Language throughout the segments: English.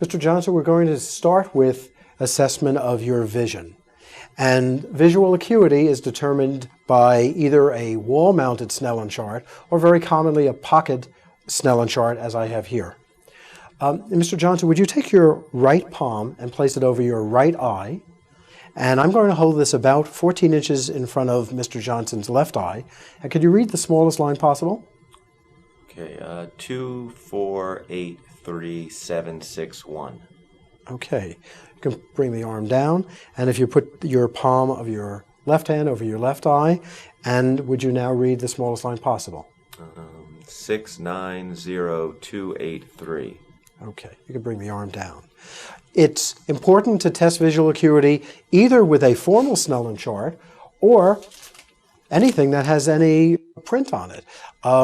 Mr. Johnson, we're going to start with assessment of your vision. And visual acuity is determined by either a wall-mounted Snellen chart or very commonly a pocket Snellen chart, as I have here. Mr. Johnson, would you take your right palm and place it over your right eye? And I'm going to hold this about 14 inches in front of Mr. Johnson's left eye. And could you read the smallest line possible? Okay, 2, 4, 8, 3, 7, 6, 1. Okay, you can bring the arm down, and if you put your palm of your left hand over your left eye, and would you now read the smallest line possible? 6, 9, 0, 2, 8, 3. Okay, you can bring the arm down. It's important to test visual acuity either with a formal Snellen chart or anything that has any print on it.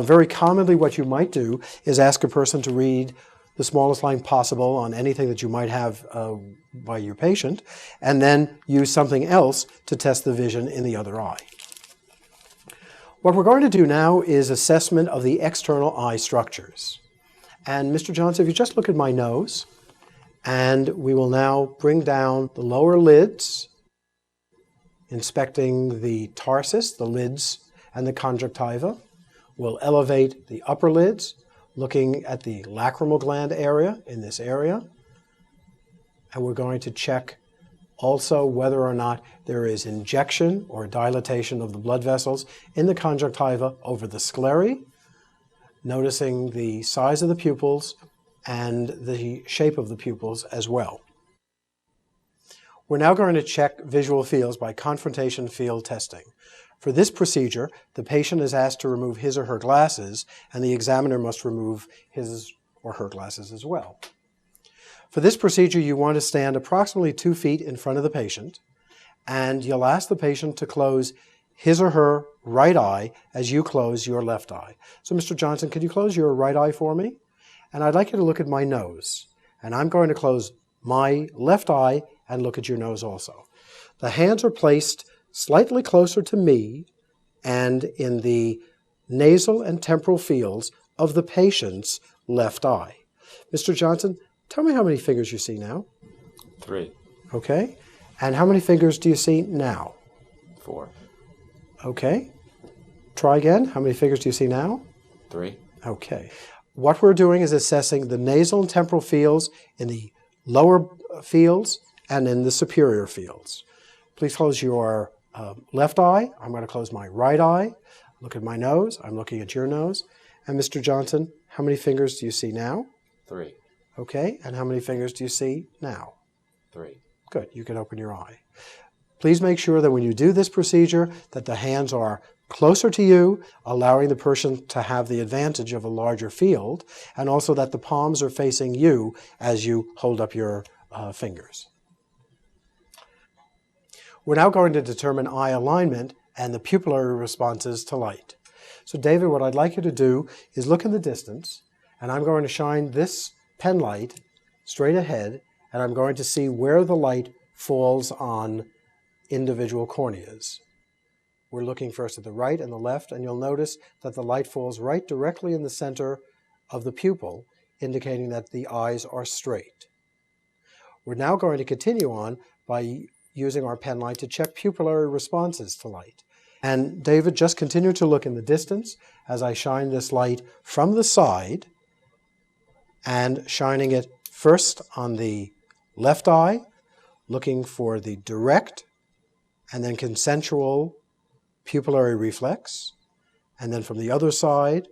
Very commonly what you might do is ask a person to read the smallest line possible on anything that you might have by your patient, and then use something else to test the vision in the other eye. What we're going to do now is assessment of the external eye structures. And Mr. Johnson, if you just look at my nose, and we will now bring down the lower lids, inspecting the tarsus, the lids, and the conjunctiva. We'll elevate the upper lids, looking at the lacrimal gland area in this area. And we're going to check also whether or not there is injection or dilatation of the blood vessels in the conjunctiva over the sclerae, noticing the size of the pupils and the shape of the pupils as well. We're now going to check visual fields by confrontation field testing. For this procedure, the patient is asked to remove his or her glasses, and the examiner must remove his or her glasses as well. For this procedure, you want to stand approximately 2 feet in front of the patient, and you'll ask the patient to close his or her right eye as you close your left eye. So, Mr. Johnson, could you close your right eye for me? And I'd like you to look at my nose. And I'm going to close my left eye and look at your nose also. The hands are placed slightly closer to me and in the nasal and temporal fields of the patient's left eye. Mr. Johnson, tell me how many fingers you see now. 3. Okay. And how many fingers do you see now? 4. Okay. Try again. How many fingers do you see now? 3. Okay. What we're doing is assessing the nasal and temporal fields in the lower fields and in the superior fields. Please close your left eye. I'm going to close my right eye. Look at my nose. I'm looking at your nose. And Mr. Johnson, how many fingers do you see now? 3. Okay. And how many fingers do you see now? 3. Good. You can open your eye. Please make sure that when you do this procedure that the hands are closer to you, allowing the person to have the advantage of a larger field, and also that the palms are facing you as you hold up your fingers. We're now going to determine eye alignment and the pupillary responses to light. So David, what I'd like you to do is look in the distance, and I'm going to shine this pen light straight ahead, and I'm going to see where the light falls on individual corneas. We're looking first at the right and the left, and you'll notice that the light falls right directly in the center of the pupil, indicating that the eyes are straight. We're now going to continue on by using our pen light to check pupillary responses to light. And David, just continue to look in the distance as I shine this light from the side and shining it first on the left eye, looking for the direct and then consensual pupillary reflex, and then from the other side,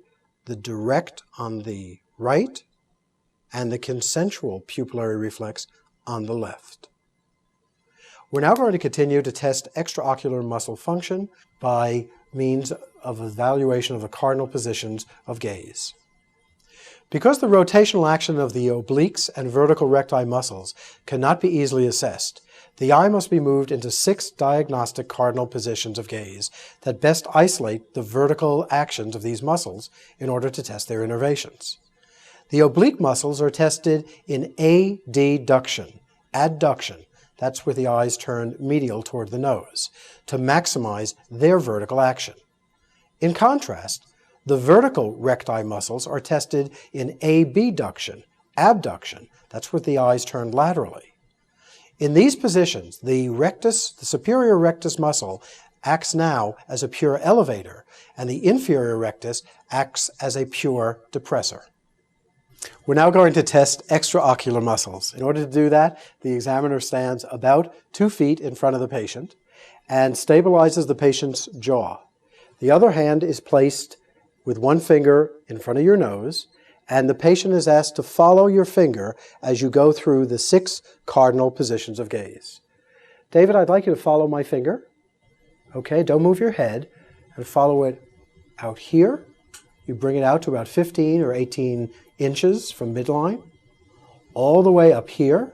the direct on the right and the consensual pupillary reflex on the left. We're now going to continue to test extraocular muscle function by means of evaluation of the cardinal positions of gaze. Because the rotational action of the obliques and vertical recti muscles cannot be easily assessed, the eye must be moved into 6 diagnostic cardinal positions of gaze that best isolate the vertical actions of these muscles in order to test their innervations. The oblique muscles are tested in adduction, that's with the eyes turned medial toward the nose, to maximize their vertical action. In contrast, the vertical recti muscles are tested in abduction, abduction. That's with the eyes turned laterally. In these positions, the superior rectus muscle acts now as a pure elevator, and the inferior rectus acts as a pure depressor. We're now going to test extraocular muscles. In order to do that, the examiner stands about 2 feet in front of the patient and stabilizes the patient's jaw. The other hand is placed with one finger in front of your nose, and the patient is asked to follow your finger as you go through the 6 cardinal positions of gaze. David, I'd like you to follow my finger. Okay, don't move your head, and follow it out here. You bring it out to about 15 or 18 inches from midline, all the way up here.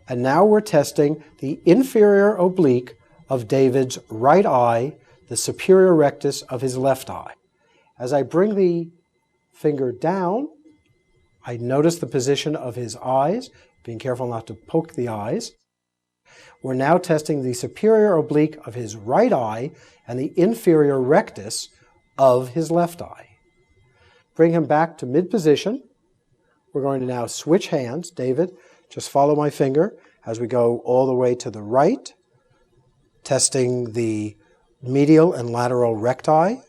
And now we're testing the inferior oblique of David's right eye, the superior rectus of his left eye. As I bring the finger down, I notice the position of his eyes, being careful not to poke the eyes. We're now testing the superior oblique of his right eye and the inferior rectus of his left eye. Bring him back to mid-position. We're going to now switch hands. David, just follow my finger as we go all the way to the right, testing the medial and lateral recti,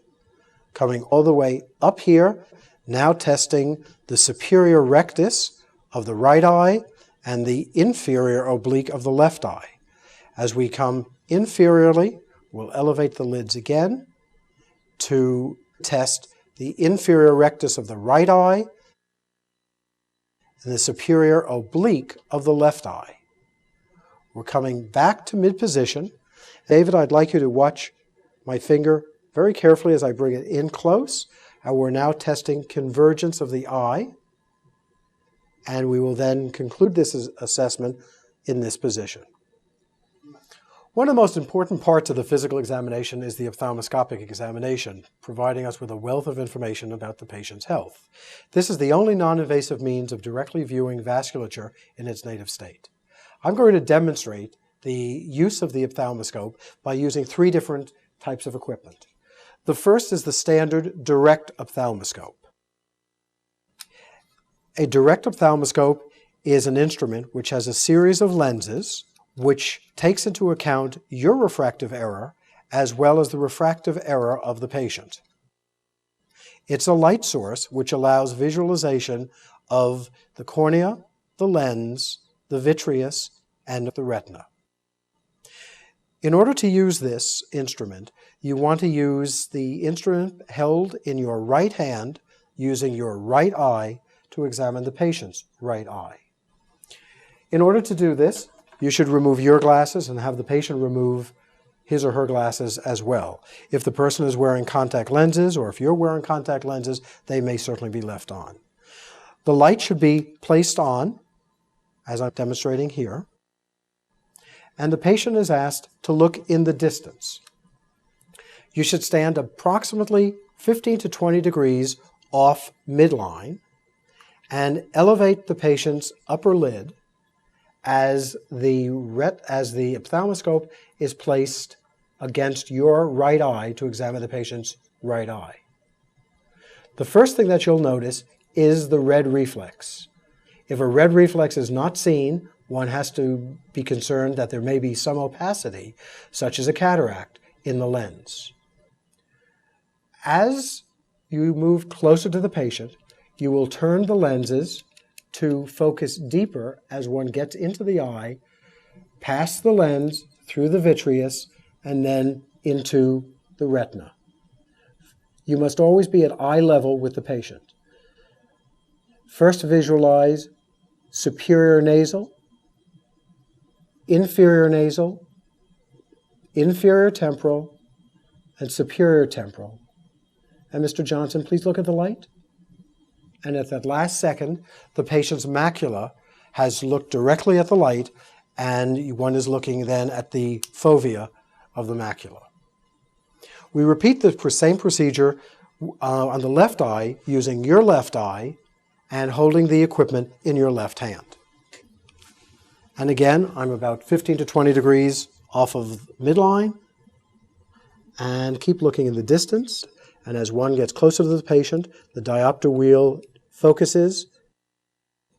coming all the way up here, now testing the superior rectus of the right eye and the inferior oblique of the left eye. As we come inferiorly, we'll elevate the lids again to test the inferior rectus of the right eye and the superior oblique of the left eye. We're coming back to mid-position. David, I'd like you to watch my finger very carefully as I bring it in close. And we're now testing convergence of the eye. And we will then conclude this assessment in this position. One of the most important parts of the physical examination is the ophthalmoscopic examination, providing us with a wealth of information about the patient's health. This is the only non-invasive means of directly viewing vasculature in its native state. I'm going to demonstrate the use of the ophthalmoscope by using 3 different types of equipment. The first is the standard direct ophthalmoscope. A direct ophthalmoscope is an instrument which has a series of lenses which takes into account your refractive error as well as the refractive error of the patient. It's a light source which allows visualization of the cornea, the lens, the vitreous, and the retina. In order to use this instrument, you want to use the instrument held in your right hand using your right eye to examine the patient's right eye. In order to do this, you should remove your glasses and have the patient remove his or her glasses as well. If the person is wearing contact lenses, or if you're wearing contact lenses, they may certainly be left on. The light should be placed on, as I'm demonstrating here, and the patient is asked to look in the distance. You should stand approximately 15 to 20 degrees off midline and elevate the patient's upper lid as the ophthalmoscope is placed against your right eye to examine the patient's right eye. The first thing that you'll notice is the red reflex. If a red reflex is not seen, one has to be concerned that there may be some opacity, such as a cataract, in the lens. As you move closer to the patient, you will turn the lenses to focus deeper as one gets into the eye, past the lens, through the vitreous, and then into the retina. You must always be at eye level with the patient. First visualize superior nasal, inferior nasal, inferior temporal, and superior temporal. And Mr. Johnson, please look at the light. And at that last second, the patient's macula has looked directly at the light, and one is looking then at the fovea of the macula. We repeat the same procedure on the left eye using your left eye and holding the equipment in your left hand. And again, I'm about 15 to 20 degrees off of midline, and keep looking in the distance. And as one gets closer to the patient, the diopter wheel focuses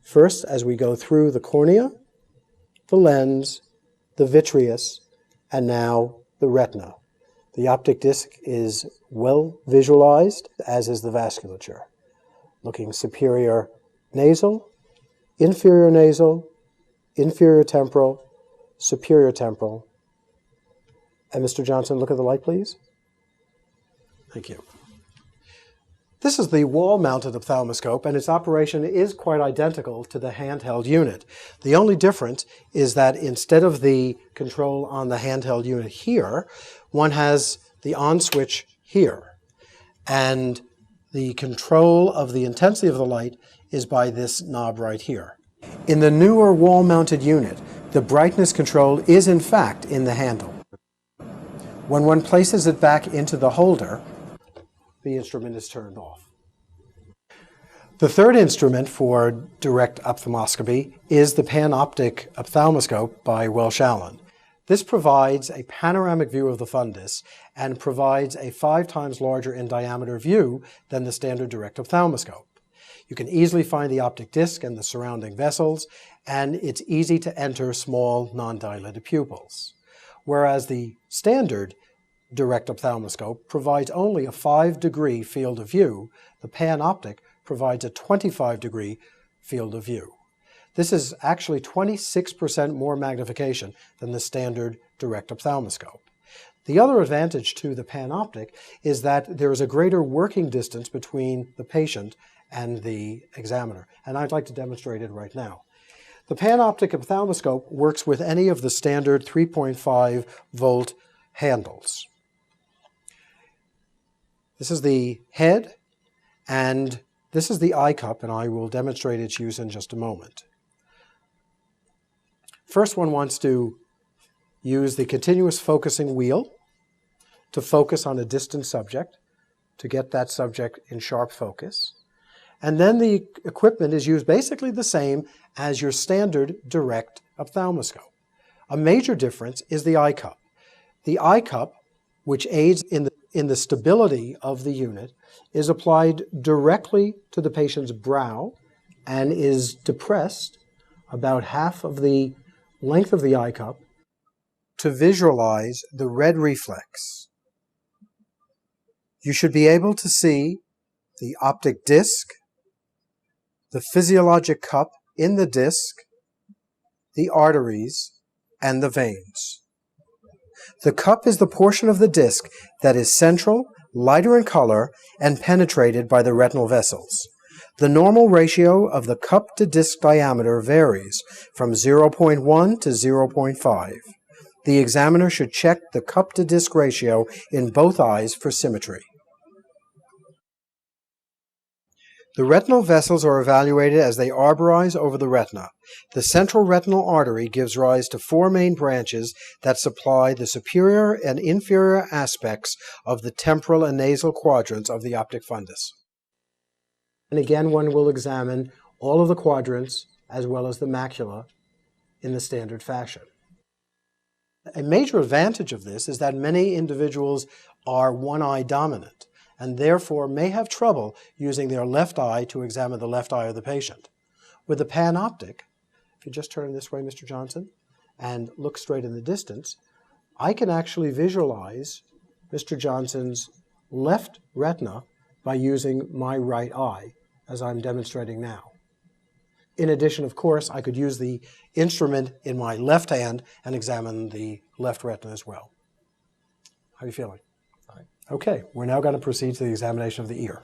First, as we go through the cornea, the lens, the vitreous, and now the retina. The optic disc is well visualized, as is the vasculature. Looking superior nasal, inferior temporal, superior temporal. And Mr. Johnson, look at the light, please. Thank you. This is the wall-mounted ophthalmoscope, and its operation is quite identical to the handheld unit. The only difference is that instead of the control on the handheld unit here, one has the on switch here. And the control of the intensity of the light is by this knob right here. In the newer wall-mounted unit, the brightness control is in fact in the handle. When one places it back into the holder, the instrument is turned off. The third instrument for direct ophthalmoscopy is the panoptic ophthalmoscope by Welsh Allyn. This provides a panoramic view of the fundus and provides a 5 times larger in diameter view than the standard direct ophthalmoscope. You can easily find the optic disc and the surrounding vessels, and it's easy to enter small non-dilated pupils. Whereas the standard direct ophthalmoscope provides only a 5-degree field of view, the panoptic provides a 25-degree field of view. This is actually 26% more magnification than the standard direct ophthalmoscope. The other advantage to the panoptic is that there is a greater working distance between the patient and the examiner, and I'd like to demonstrate it right now. The panoptic ophthalmoscope works with any of the standard 3.5 volt handles. This is the head, and this is the eye cup, and I will demonstrate its use in just a moment. First, one wants to use the continuous focusing wheel to focus on a distant subject, to get that subject in sharp focus. And then the equipment is used basically the same as your standard direct ophthalmoscope. A major difference is the eye cup. The eye cup, which aids in the stability of the unit, is applied directly to the patient's brow and is depressed about half of the length of the eye cup to visualize the red reflex. You should be able to see the optic disc, the physiologic cup in the disc, the arteries, and the veins. The cup is the portion of the disc that is central, lighter in color, and penetrated by the retinal vessels. The normal ratio of the cup to disc diameter varies from 0.1 to 0.5. The examiner should check the cup to disc ratio in both eyes for symmetry. The retinal vessels are evaluated as they arborize over the retina. The central retinal artery gives rise to 4 main branches that supply the superior and inferior aspects of the temporal and nasal quadrants of the optic fundus. And again, one will examine all of the quadrants as well as the macula in the standard fashion. A major advantage of this is that many individuals are one-eye dominant, and therefore may have trouble using their left eye to examine the left eye of the patient. With the panoptic, if you just turn this way, Mr. Johnson, and look straight in the distance, I can actually visualize Mr. Johnson's left retina by using my right eye, as I'm demonstrating now. In addition, of course, I could use the instrument in my left hand and examine the left retina as well. How are you feeling? Okay, we're now going to proceed to the examination of the ear.